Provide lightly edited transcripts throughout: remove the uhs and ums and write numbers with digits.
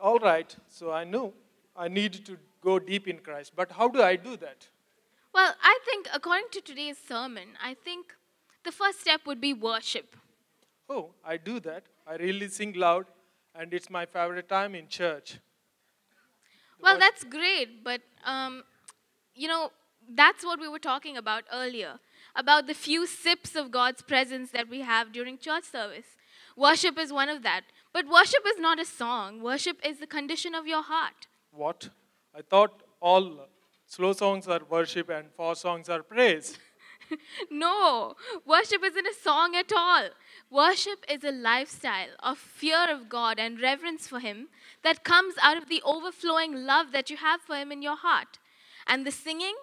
All right, so I knew I needed to go deep in Christ. But how do I do that? Well, I think according to today's sermon, I think the first step would be worship. Oh, I do that. I really sing loud, and it's my favorite time in church. Well, that's great, but you know, that's what we were talking about earlier about the few sips of God's presence that we have during church service. Worship is one of that. But worship is not a song, worship is the condition of your heart. What? I thought all slow songs are worship and fast songs are praise. No, worship isn't a song at all. Worship is a lifestyle of fear of God and reverence for Him that comes out of the overflowing love that you have for Him in your heart. And the singing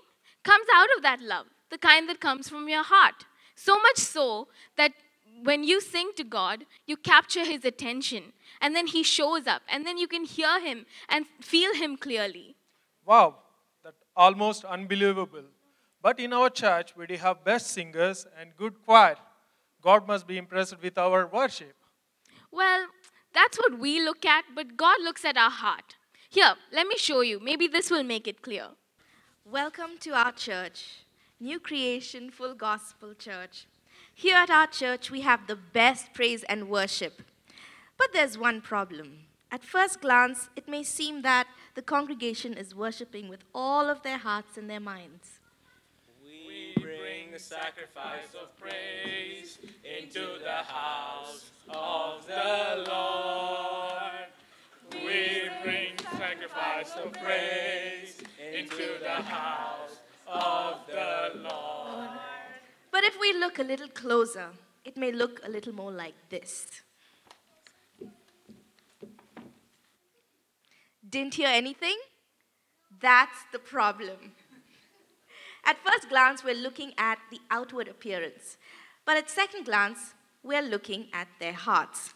comes out of that love, the kind that comes from your heart. So much so that when you sing to God, you capture His attention, and then He shows up, and then you can hear Him and feel Him clearly. Wow, that almost unbelievable. But in our church, we do have best singers and good choir. God must be impressed with our worship. Well, that's what we look at, but God looks at our heart. Here, let me show you. Maybe this will make it clear. Welcome to our church, New Creation Full Gospel Church. Here at our church, we have the best praise and worship. But there's one problem. At first glance, it may seem that the congregation is worshiping with all of their hearts and their minds. We bring the sacrifice of praise into the house of the Lord. We bring sacrifice of praise into the house of the Lord. But if we look a little closer, it may look a little more like this. Didn't hear anything? That's the problem. At first glance, we're looking at the outward appearance. But at second glance, we're looking at their hearts.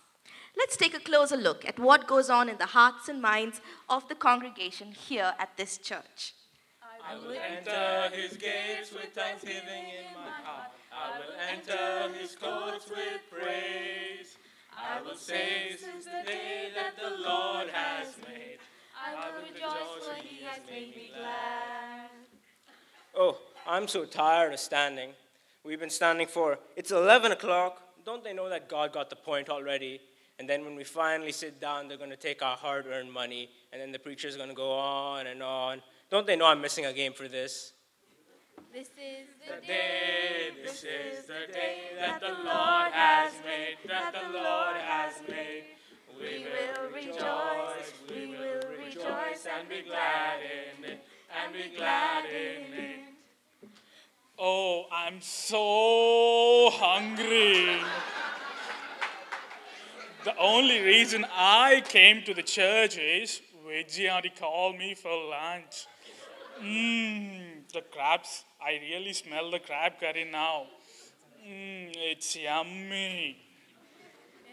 Let's take a closer look at what goes on in the hearts and minds of the congregation here at this church. I will enter His gates with thanksgiving in my heart. I will enter His courts with praise. I will say, this is the day that the Lord has made. I will rejoice, for He has made me glad. Oh, I'm so tired of standing. We've been standing it's 11 o'clock. Don't they know that God got the point already? And then when we finally sit down, they're going to take our hard-earned money, and then the preacher's going to go on and on. Don't they know I'm missing a game for this? This is The day, this is the day that the Lord has made, that the Lord has made. We will rejoice, we will rejoice and be glad in it, and be glad in it. Oh, I'm so hungry. The only reason I came to the church is Vijay already called me for lunch. The crabs. I really smell the crab curry now. It's yummy.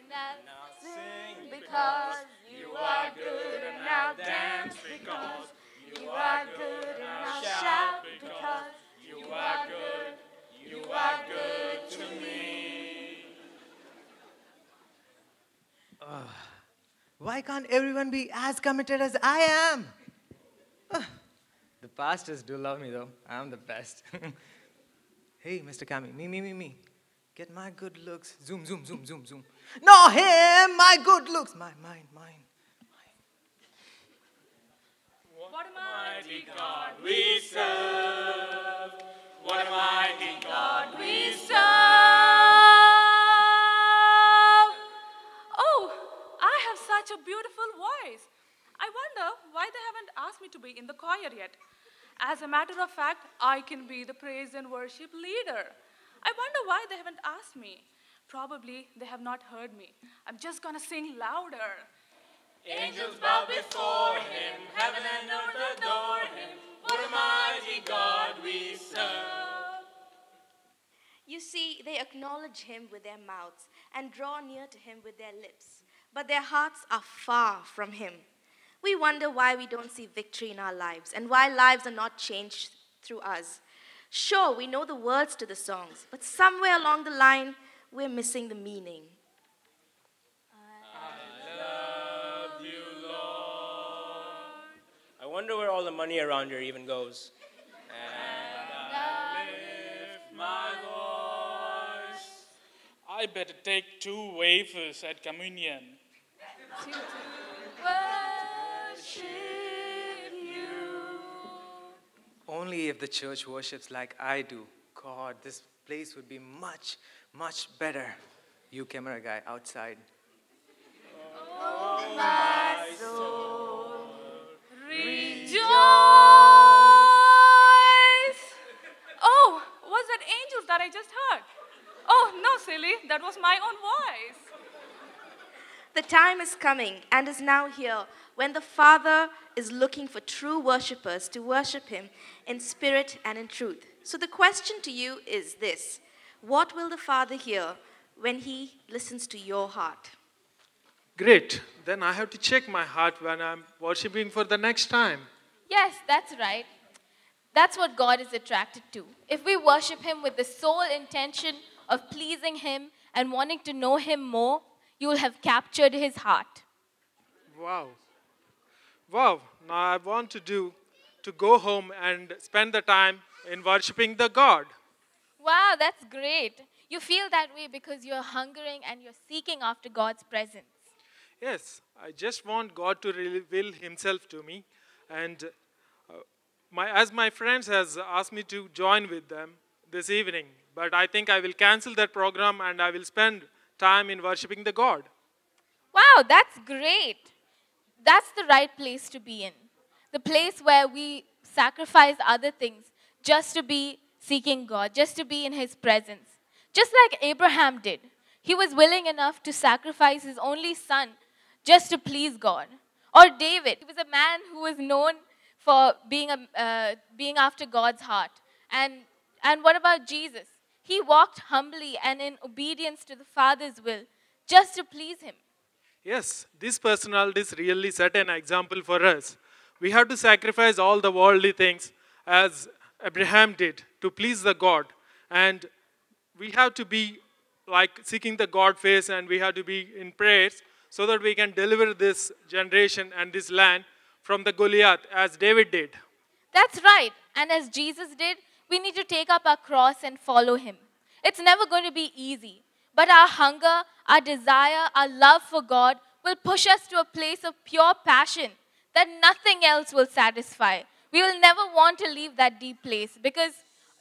Now sing because you are good, and now dance because you are good, and now shout because you are good to me. Why can't everyone be as committed as I am? The pastors do love me though. I'm the best. Hey, Mr. Kami, me. Get my good looks. Zoom. No, him, my good looks. Mine. What a mighty God we serve. What a mighty God we serve. Oh, I have such a beautiful voice. I wonder why they haven't asked me to be in the choir yet. As a matter of fact, I can be the praise and worship leader. I wonder why they haven't asked me. Probably they have not heard me. I'm just gonna sing louder. Angels bow before Him, heaven and earth adore Him. What a mighty God we serve. You see, they acknowledge Him with their mouths and draw near to Him with their lips, but their hearts are far from Him. We wonder why we don't see victory in our lives and why lives are not changed through us. Sure, we know the words to the songs, but somewhere along the line, we're missing the meaning. I love you, Lord. wonder where all the money around here even goes. And I lift my voice. I better take 2 wafers at communion. Only if the church worships like I do, God, this place would be much, much better. You camera guy outside. Rejoice! Oh, was that angels that I just heard? Oh, no, silly. That was my own voice. The time is coming and is now here when the Father is looking for true worshippers to worship Him in spirit and in truth. So the question to you is this: what will the Father hear when He listens to your heart? Great. Then I have to check my heart when I'm worshiping for the next time. Yes, that's right. That's what God is attracted to. If we worship Him with the sole intention of pleasing Him and wanting to know Him more, you will have captured His heart. Wow. Wow. Now I want to go home and spend the time in worshiping the God. Wow, that's great. You feel that way because you're hungering and you're seeking after God's presence. Yes, I just want God to reveal Himself to me. And as my friends has asked me to join with them this evening, but I think I will cancel that program and I will spend time in worshiping the God. Wow, that's great. That's the right place to be in. The place where we sacrifice other things just to be seeking God, just to be in His presence. Just like Abraham did. He was willing enough to sacrifice his only son just to please God. Or David. He was a man who was known for being after God's heart. And what about Jesus? He walked humbly and in obedience to the Father's will just to please Him. Yes, these personalities really set an example for us. We have to sacrifice all the worldly things as Abraham did to please the God. And we have to be like seeking the God face, and we have to be in prayers so that we can deliver this generation and this land from the Goliath as David did. That's right. And as Jesus did, we need to take up our cross and follow Him. It's never going to be easy. But our hunger, our desire, our love for God will push us to a place of pure passion that nothing else will satisfy. We will never want to leave that deep place because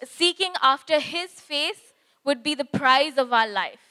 seeking after His face would be the prize of our life.